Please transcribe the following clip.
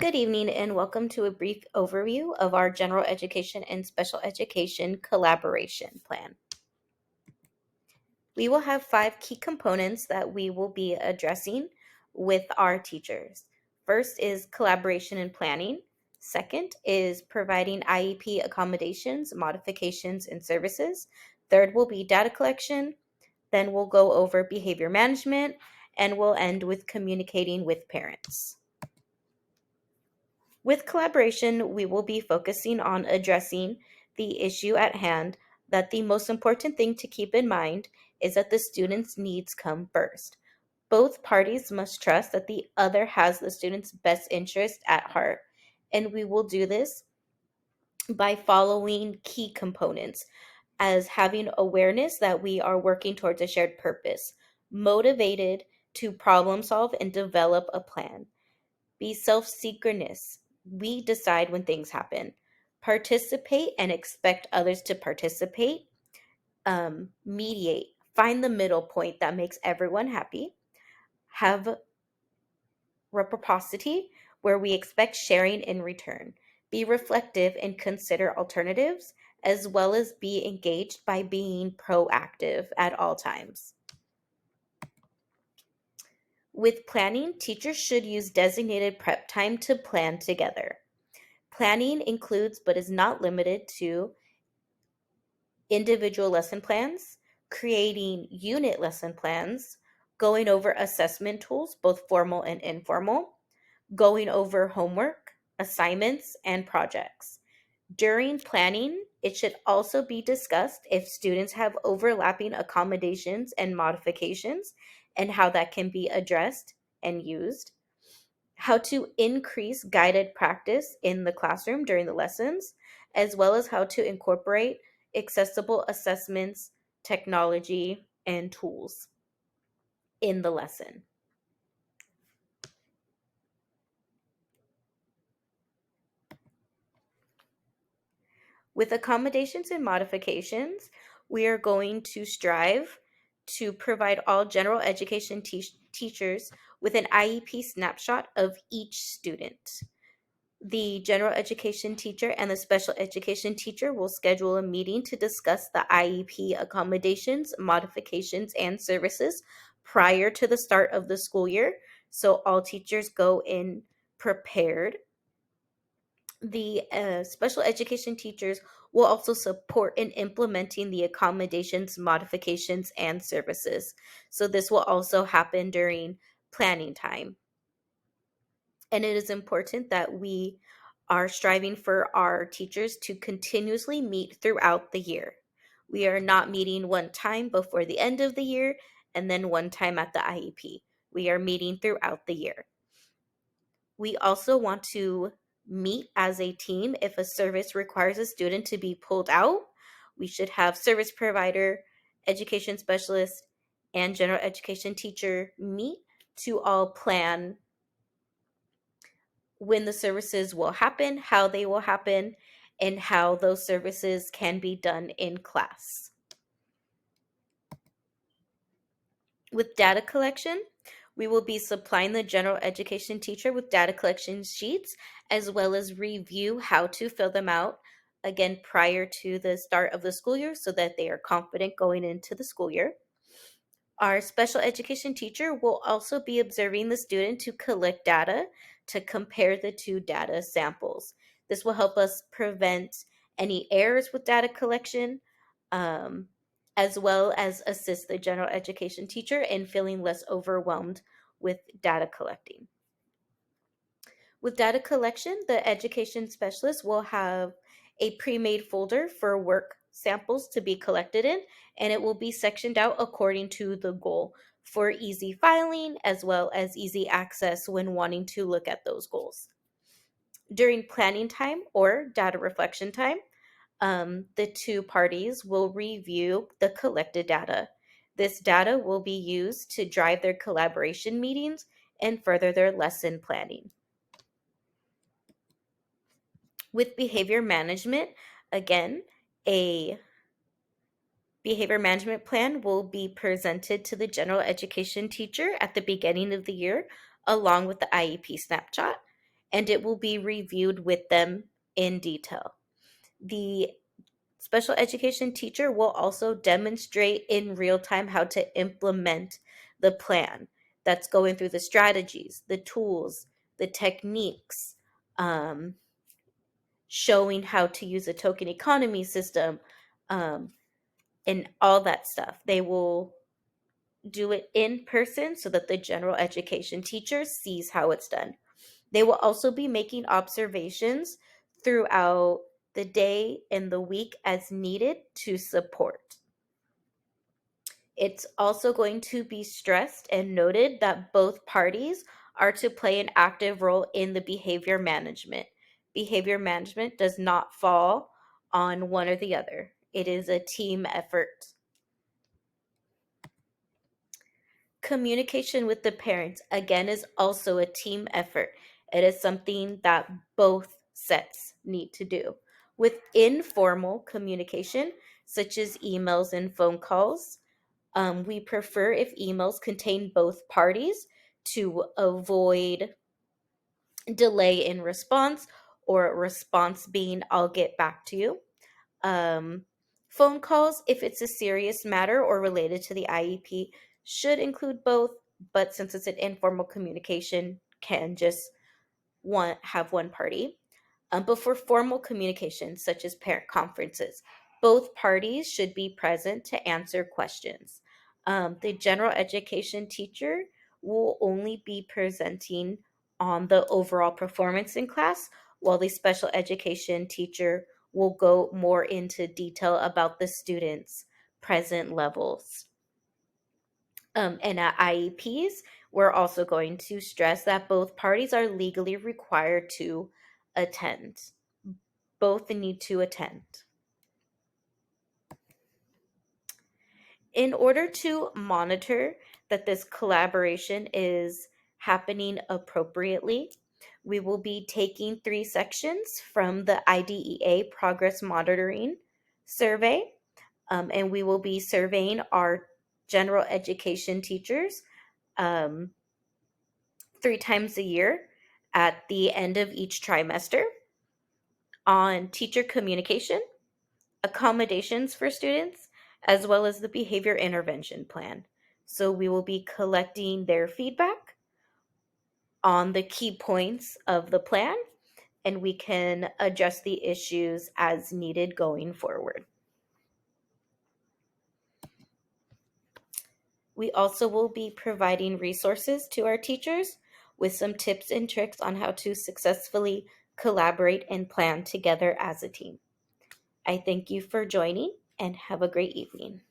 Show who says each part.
Speaker 1: Good evening and welcome to a brief overview of our general education and special education collaboration plan. We will have 5 key components that we will be addressing with our teachers. First is collaboration and planning. Second is providing IEP accommodations, modifications, and services. Third will be data collection. Then we'll go over behavior management and we'll end with communicating with parents. With collaboration, we will be focusing on addressing the issue at hand, that the most important thing to keep in mind is that the student's needs come first. Both parties must trust that the other has the student's best interest at heart, and we will do this by following key components as having awareness that we are working towards a shared purpose, motivated to problem solve and develop a plan. Be self-synchronous. We decide when things happen. Participate and expect others to participate. Mediate. Find the middle point that makes everyone happy. Have reciprocity, where we expect sharing in return. Be reflective and consider alternatives, as well as be engaged by being proactive at all times. With planning, teachers should use designated prep time to plan together. Planning includes, but is not limited to, individual lesson plans, creating unit lesson plans, going over assessment tools, both formal and informal, going over homework, assignments, and projects. During planning, it should also be discussed if students have overlapping accommodations and modifications and how that can be addressed and used. How to increase guided practice in the classroom during the lessons, as well as how to incorporate accessible assessments, technology, and tools in the lesson. With accommodations and modifications, we are going to strive to provide all general education teachers with an IEP snapshot of each student. The general education teacher and the special education teacher will schedule a meeting to discuss the IEP accommodations, modifications, and services prior to the start of the school year, so all teachers go in prepared. The special education teachers will also support in implementing the accommodations, modifications, and services. So this will also happen during planning time. And it is important that we are striving for our teachers to continuously meet throughout the year. We are not meeting one time before the end of the year and then one time at the IEP. We are meeting throughout the year. We also want to meet as a team if a service requires a student to be pulled out. We should have service provider, education specialist, and general education teacher meet to all plan when the services will happen, how they will happen, and how those services can be done in class. With data collection, we will be supplying the general education teacher with data collection sheets, as well as review how to fill them out, again, prior to the start of the school year so that they are confident going into the school year. Our special education teacher will also be observing the student to collect data to compare the two data samples. This will help us prevent any errors with data collection, as well as assist the general education teacher in feeling less overwhelmed with data collecting. With data collection, the education specialist will have a pre-made folder for work samples to be collected in, and it will be sectioned out according to the goal for easy filing as well as easy access when wanting to look at those goals. During planning time or data reflection time, the two parties will review the collected data. This data will be used to drive their collaboration meetings and further their lesson planning. With behavior management, again, a behavior management plan will be presented to the general education teacher at the beginning of the year, along with the IEP snapshot. and it will be reviewed with them in detail. The special education teacher will also demonstrate in real time how to implement the plan. That's going through the strategies, the tools, the techniques, um, showing how to use a token economy system, um, and all that stuff. They will do it in person so that the general education teacher sees how it's done. They will also be making observations throughout the day and the week as needed to support. It's also going to be stressed and noted that both parties are to play an active role in the behavior management. Behavior management does not fall on one or the other, it is a team effort. Communication with the parents, again, is also a team effort. It is something that both sets need to do. With informal communication, such as emails and phone calls, we prefer if emails contain both parties to avoid delay in response or a response being, I'll get back to you. Um, Phone calls, if it's a serious matter or related to the IEP, should include both, but since it's an informal communication, can just have one party. But for formal communication, such as parent conferences, both parties should be present to answer questions. The general education teacher will only be presenting on the overall performance in class, while the special education teacher will go more into detail about the students' present levels. And at IEPs, we're also going to stress that both parties are legally required to attend. Both need to attend. In order to monitor that this collaboration is happening appropriately, we will be taking 3 sections from the IDEA Progress Monitoring Survey, and we will be surveying our general education teachers 3 times a year at the end of each trimester on teacher communication, accommodations for students, as well as the behavior intervention plan. So we will be collecting their feedback on the key points of the plan, and we can adjust the issues as needed going forward. We also will be providing resources to our teachers with some tips and tricks on how to successfully collaborate and plan together as a team. I thank you for joining and have a great evening.